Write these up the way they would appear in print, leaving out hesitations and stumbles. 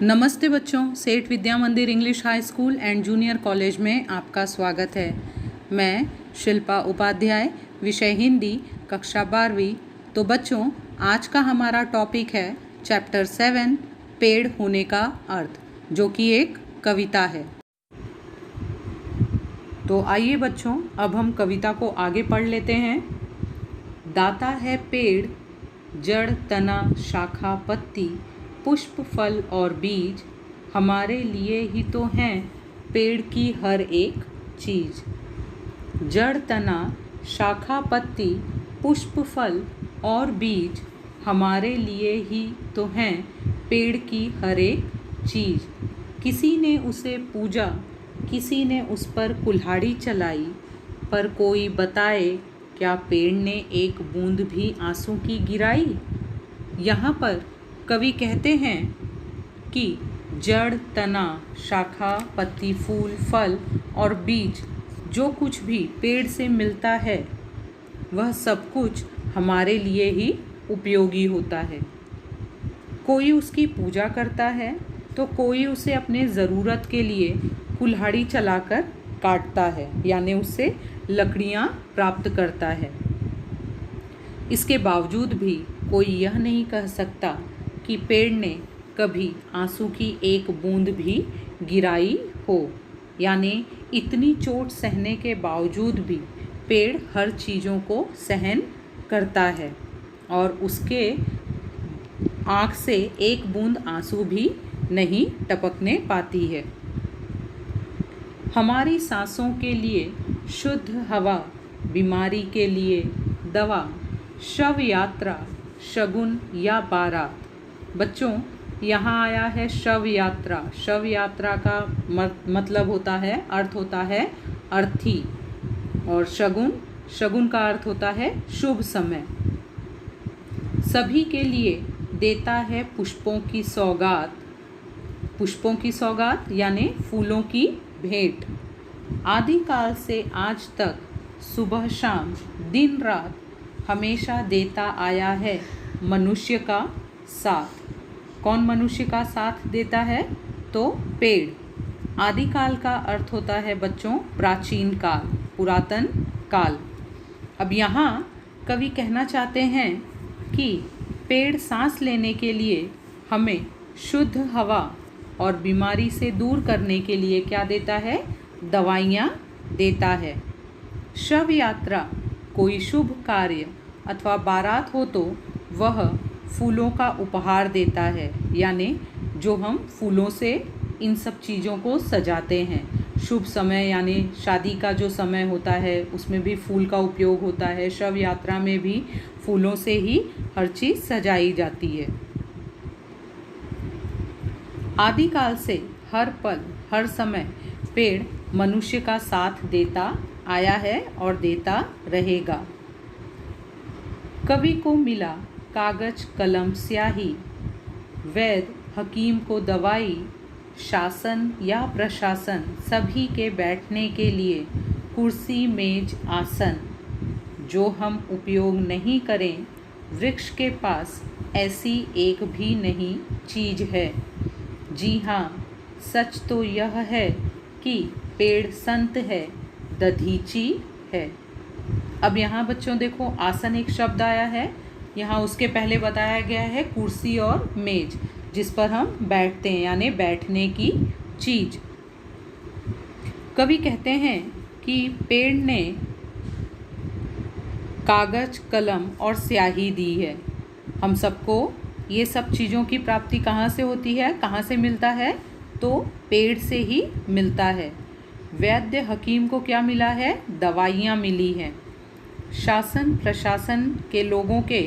नमस्ते बच्चों, सेठ विद्या मंदिर English high school and junior college में आपका स्वागत है। मैं शिल्पा उपाध्याय, विषय हिंदी, कक्षा 12वीं। तो बच्चों, आज का हमारा टॉपिक है चैप्टर 7 पेड़ होने का अर्थ, जो कि एक कविता है। तो आइए बच्चों, अब हम कविता को आगे पढ़ लेते हैं। दाता है पेड़, जड़ तना शाखा पत्ती, पुष्प फल और बीज, हमारे लिए ही तो हैं पेड़ की हर एक चीज़। जड़ तना शाखा पत्ती, पुष्प फल और बीज, हमारे लिए ही तो हैं पेड़ की हर एक चीज़। किसी ने उसे पूजा, किसी ने उस पर कुल्हाड़ी चलाई, पर कोई बताए क्या पेड़ ने एक बूंद भी आंसू की गिराई। यहाँ पर कवि कहते हैं कि जड़ तना शाखा पत्ती फूल फल और बीज, जो कुछ भी पेड़ से मिलता है वह सब कुछ हमारे लिए ही उपयोगी होता है। कोई उसकी पूजा करता है तो कोई उसे अपने ज़रूरत के लिए कुल्हाड़ी चलाकर काटता है, यानी उससे लकड़ियाँ प्राप्त करता है। इसके बावजूद भी कोई यह नहीं कह सकता कि पेड़ ने कभी आंसू की एक बूंद भी गिराई हो, यानी इतनी चोट सहने के बावजूद भी पेड़ हर चीज़ों को सहन करता है और उसके आँख से एक बूंद आंसू भी नहीं टपकने पाती है। हमारी सांसों के लिए शुद्ध हवा, बीमारी के लिए दवा, शव यात्रा शगुन या बारात। बच्चों, यहाँ आया है शव यात्रा। शव यात्रा का मतलब होता है, अर्थ होता है अर्थी, और शगुन, शगुन का अर्थ होता है शुभ समय। सभी के लिए देता है पुष्पों की सौगात। पुष्पों की सौगात यानी फूलों की भेंट। आदिकाल से आज तक सुबह शाम दिन रात हमेशा देता आया है मनुष्य का साथ। कौन मनुष्य का साथ देता है? तो पेड़। आदिकाल का अर्थ होता है बच्चों प्राचीन काल, पुरातन काल। अब यहाँ कवि कहना चाहते हैं कि पेड़ सांस लेने के लिए हमें शुद्ध हवा और बीमारी से दूर करने के लिए क्या देता है? दवाइयाँ देता है। शव यात्रा, कोई शुभ कार्य अथवा बारात हो तो वह फूलों का उपहार देता है, यानी जो हम फूलों से इन सब चीज़ों को सजाते हैं। शुभ समय यानी शादी का जो समय होता है उसमें भी फूल का उपयोग होता है। शव यात्रा में भी फूलों से ही हर चीज़ सजाई जाती है। आदिकाल से हर पल हर समय पेड़ मनुष्य का साथ देता आया है और देता रहेगा। कवि को मिला कागज कलम स्याही, वैद्य हकीम को दवाई, शासन या प्रशासन सभी के बैठने के लिए कुर्सी मेज आसन। जो हम उपयोग नहीं करें वृक्ष के पास ऐसी एक भी नहीं चीज़ है। जी हाँ, सच तो यह है कि पेड़ संत है, दधीची है। अब यहाँ बच्चों देखो, आसन एक शब्द आया है। यहाँ उसके पहले बताया गया है कुर्सी और मेज, जिस पर हम बैठते हैं, यानी बैठने की चीज। कवि कहते हैं कि पेड़ ने कागज कलम और स्याही दी है। हम सबको ये सब चीज़ों की प्राप्ति कहाँ से होती है, कहाँ से मिलता है? तो पेड़ से ही मिलता है। वैद्य हकीम को क्या मिला है? दवाइयाँ मिली हैं। शासन प्रशासन के लोगों के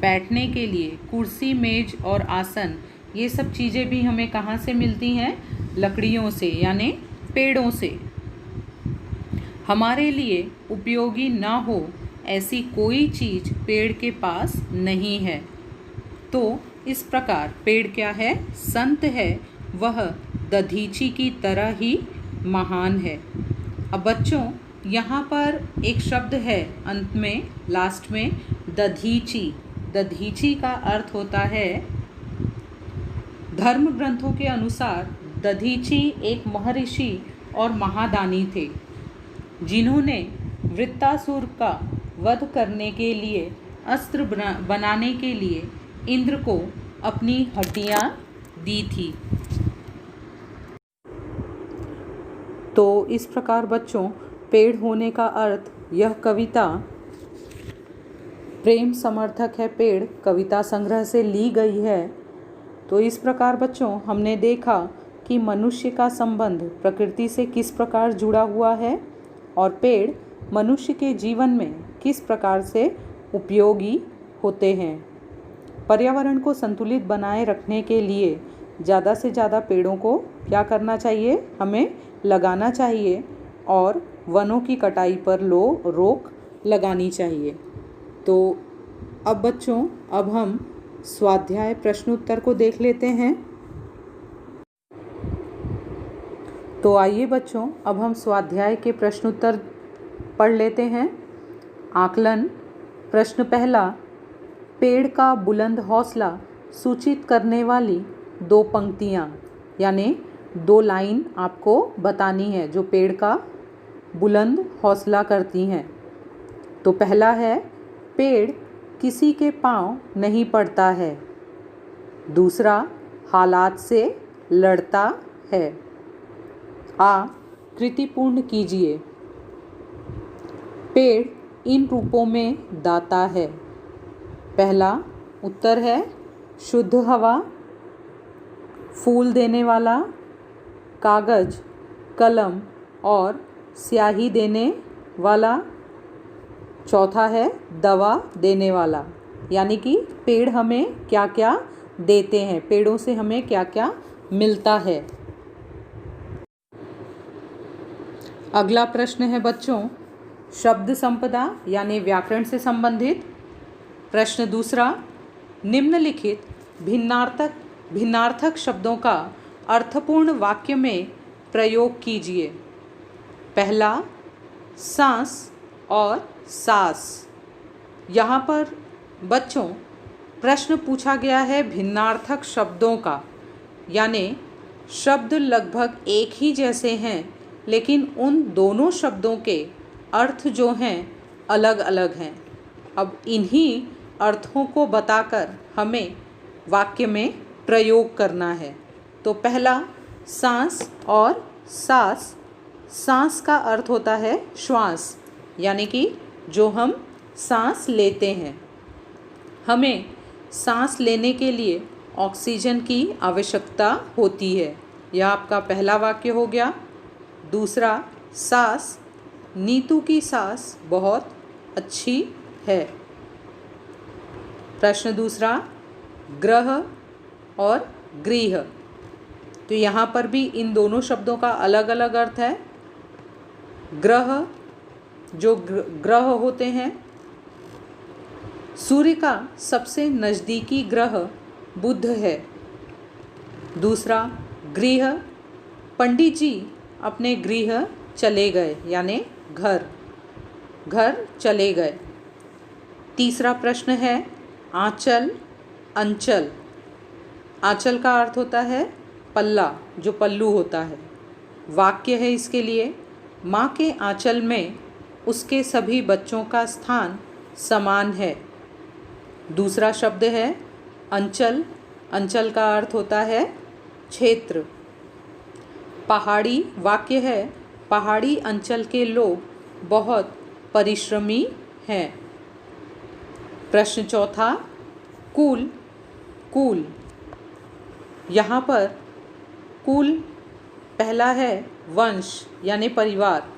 बैठने के लिए कुर्सी मेज और आसन, ये सब चीज़ें भी हमें कहाँ से मिलती हैं? लकड़ियों से, यानी पेड़ों से। हमारे लिए उपयोगी ना हो ऐसी कोई चीज़ पेड़ के पास नहीं है। तो इस प्रकार पेड़ क्या है? संत है, वह दधीची की तरह ही महान है। अब बच्चों, यहाँ पर एक शब्द है अंत में, लास्ट में, दधीची। दधीची का अर्थ होता है धर्म ग्रंथों के अनुसार दधीची एक महर्षि और महादानी थे, जिन्होंने वृत्तासुर का वध करने के लिए अस्त्र बनाने के लिए इंद्र को अपनी हड्डियां दी थी। तो इस प्रकार बच्चों, पेड़ होने का अर्थ, यह कविता प्रेम समर्थक है पेड़ कविता संग्रह से ली गई है। तो इस प्रकार बच्चों, हमने देखा कि मनुष्य का संबंध प्रकृति से किस प्रकार जुड़ा हुआ है और पेड़ मनुष्य के जीवन में किस प्रकार से उपयोगी होते हैं। पर्यावरण को संतुलित बनाए रखने के लिए ज़्यादा से ज़्यादा पेड़ों को क्या करना चाहिए, हमें लगाना चाहिए और वनों की कटाई पर रोक लगानी चाहिए। तो अब बच्चों, अब हम स्वाध्याय प्रश्नोत्तर को देख लेते हैं। तो आइए बच्चों, अब हम स्वाध्याय के प्रश्नोत्तर पढ़ लेते हैं। आकलन प्रश्न पहला, पेड़ का बुलंद हौसला सूचित करने वाली दो पंक्तियाँ, यानी दो लाइन आपको बतानी है जो पेड़ का बुलंद हौसला करती हैं। तो पहला है, पेड़ किसी के पाँव नहीं पड़ता है। दूसरा, हालात से लड़ता है। कृतिपूर्ण कीजिए। पेड़ इन रूपों में दाता है। पहला उत्तर है शुद्ध हवा, फूल देने वाला, कागज, कलम और स्याही देने वाला। चौथा है दवा देने वाला, यानी कि पेड़ हमें क्या क्या देते हैं, पेड़ों से हमें क्या क्या मिलता है। अगला प्रश्न है बच्चों, शब्द संपदा यानी व्याकरण से संबंधित। प्रश्न दूसरा, निम्नलिखित भिन्नार्थक शब्दों का अर्थपूर्ण वाक्य में प्रयोग कीजिए। पहला, सांस और सास। यहाँ पर बच्चों प्रश्न पूछा गया है भिन्नार्थक शब्दों का, यानी शब्द लगभग एक ही जैसे हैं, लेकिन उन दोनों शब्दों के अर्थ जो हैं अलग अलग हैं। अब इन्हीं अर्थों को बताकर हमें वाक्य में प्रयोग करना है। तो पहला, सांस और सास। सांस का अर्थ होता है श्वास, यानी कि जो हम सांस लेते हैं। हमें सांस लेने के लिए ऑक्सीजन की आवश्यकता होती है। यह आपका पहला वाक्य हो गया। दूसरा, सास, नीतू की सास बहुत अच्छी है। प्रश्न दूसरा, ग्रह और गृह। तो यहाँ पर भी इन दोनों शब्दों का अलग अलग अर्थ है। ग्रह, जो ग्रह होते हैं, सूर्य का सबसे नज़दीकी ग्रह बुध है। दूसरा, गृह, पंडित जी अपने गृह चले गए, यानी घर चले गए। तीसरा प्रश्न है आंचल, अंचल। आंचल का अर्थ होता है पल्ला, जो पल्लू होता है। वाक्य है इसके लिए, माँ के आंचल में उसके सभी बच्चों का स्थान समान है। दूसरा शब्द है अंचल। अंचल का अर्थ होता है क्षेत्र। पहाड़ी, वाक्य है पहाड़ी अंचल के लोग बहुत परिश्रमी हैं। प्रश्न चौथा, कुल। कुल, यहाँ पर कुल पहला है वंश यानी परिवार।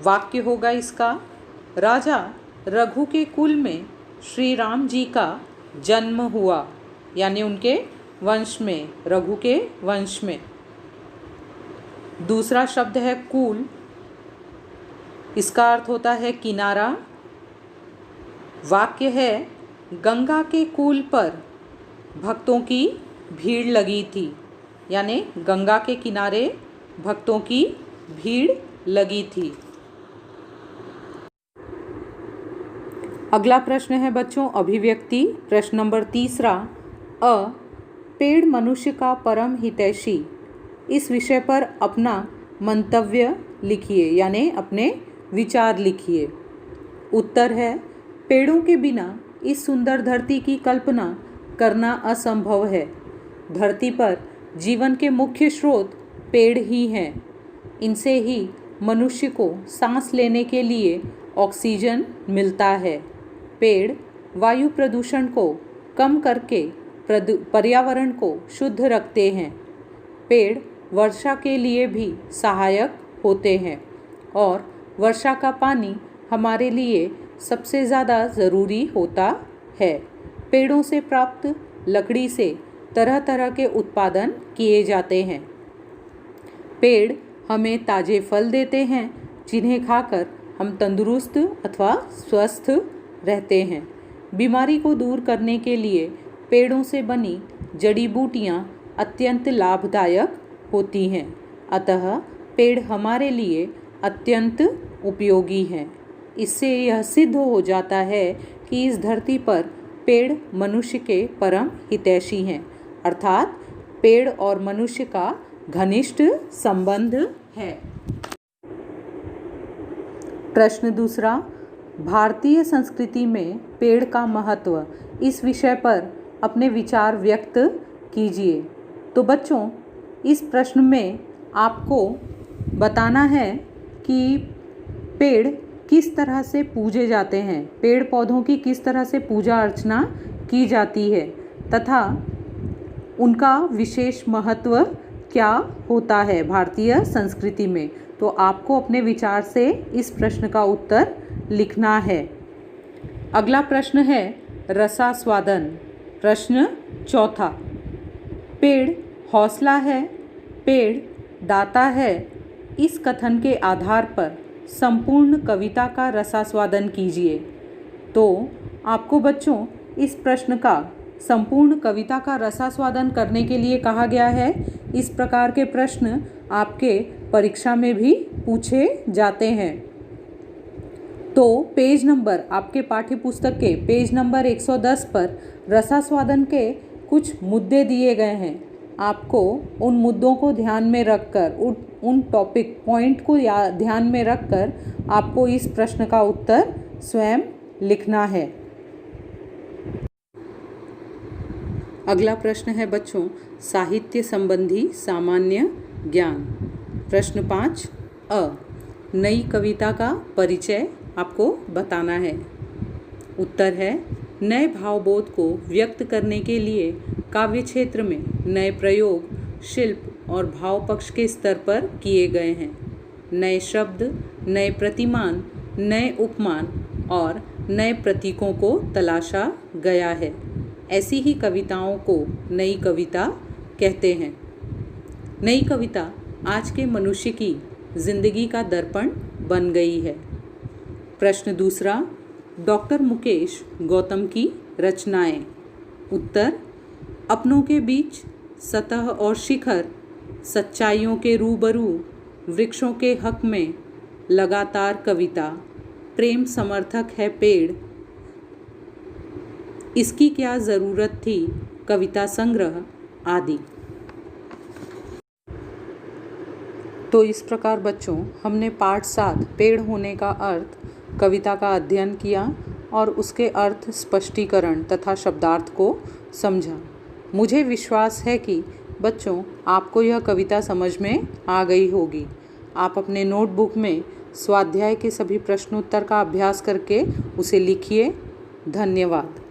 वाक्य होगा इसका, राजा रघु के कुल में श्री राम जी का जन्म हुआ, यानी उनके वंश में, रघु के वंश में। दूसरा शब्द है कूल। इसका अर्थ होता है किनारा। वाक्य है गंगा के कूल पर भक्तों की भीड़ लगी थी, यानी गंगा के किनारे भक्तों की भीड़ लगी थी। अगला प्रश्न है बच्चों अभिव्यक्ति। प्रश्न नंबर तीसरा, पेड़ मनुष्य का परम हितैषी, इस विषय पर अपना मंतव्य लिखिए, यानी अपने विचार लिखिए। उत्तर है, पेड़ों के बिना इस सुंदर धरती की कल्पना करना असंभव है। धरती पर जीवन के मुख्य स्रोत पेड़ ही हैं। इनसे ही मनुष्य को सांस लेने के लिए ऑक्सीजन मिलता है। पेड़ वायु प्रदूषण को कम करके पर्यावरण को शुद्ध रखते हैं। पेड़ वर्षा के लिए भी सहायक होते हैं और वर्षा का पानी हमारे लिए सबसे ज़्यादा ज़रूरी होता है। पेड़ों से प्राप्त लकड़ी से तरह तरह के उत्पादन किए जाते हैं। पेड़ हमें ताज़े फल देते हैं, जिन्हें खाकर हम तंदुरुस्त अथवा स्वस्थ रहते हैं। बीमारी को दूर करने के लिए पेड़ों से बनी जड़ी बूटियाँ अत्यंत लाभदायक होती हैं। अतः पेड़ हमारे लिए अत्यंत उपयोगी हैं। इससे यह सिद्ध हो जाता है कि इस धरती पर पेड़ मनुष्य के परम हितैषी हैं, अर्थात पेड़ और मनुष्य का घनिष्ठ संबंध है। प्रश्न दूसरा, भारतीय संस्कृति में पेड़ का महत्व, इस विषय पर अपने विचार व्यक्त कीजिए। तो बच्चों, इस प्रश्न में आपको बताना है कि पेड़ किस तरह से पूजे जाते हैं, पेड़ पौधों की किस तरह से पूजा अर्चना की जाती है तथा उनका विशेष महत्व क्या होता है भारतीय संस्कृति में। तो आपको अपने विचार से इस प्रश्न का उत्तर लिखना है। अगला प्रश्न है रसास्वादन। प्रश्न चौथा, पेड़ हौसला है, पेड़ दाता है, इस कथन के आधार पर संपूर्ण कविता का रसास्वादन कीजिए। तो आपको बच्चों इस प्रश्न का संपूर्ण कविता का रसास्वादन करने के लिए कहा गया है। इस प्रकार के प्रश्न आपके परीक्षा में भी पूछे जाते हैं। तो पेज नंबर, आपके पाठ्य पुस्तक के पेज नंबर 110 पर रसास्वादन के कुछ मुद्दे दिए गए हैं। आपको उन मुद्दों को ध्यान में रखकर, उन टॉपिक पॉइंट को ध्यान में रखकर आपको इस प्रश्न का उत्तर स्वयं लिखना है। अगला प्रश्न है बच्चों, साहित्य संबंधी सामान्य ज्ञान। प्रश्न 5 अ, नई कविता का परिचय आपको बताना है। उत्तर है, नए भावबोध को व्यक्त करने के लिए काव्य क्षेत्र में नए प्रयोग शिल्प और भाव पक्ष के स्तर पर किए गए हैं। नए शब्द, नए प्रतिमान, नए उपमान और नए प्रतीकों को तलाशा गया है। ऐसी ही कविताओं को नई कविता कहते हैं। नई कविता आज के मनुष्य की जिंदगी का दर्पण बन गई है। प्रश्न दूसरा, डॉक्टर मुकेश गौतम की रचनाएं। उत्तर, अपनों के बीच सतह और शिखर, सच्चाइयों के रूबरू, वृक्षों के हक में लगातार कविता, प्रेम समर्थक है पेड़, इसकी क्या ज़रूरत थी, कविता संग्रह आदि। तो इस प्रकार बच्चों हमने पाठ 7 पेड़ होने का अर्थ कविता का अध्ययन किया और उसके अर्थ स्पष्टीकरण तथा शब्दार्थ को समझा। मुझे विश्वास है कि बच्चों आपको यह कविता समझ में आ गई होगी। आप अपने नोटबुक में स्वाध्याय के सभी प्रश्नोत्तर का अभ्यास करके उसे लिखिए। धन्यवाद।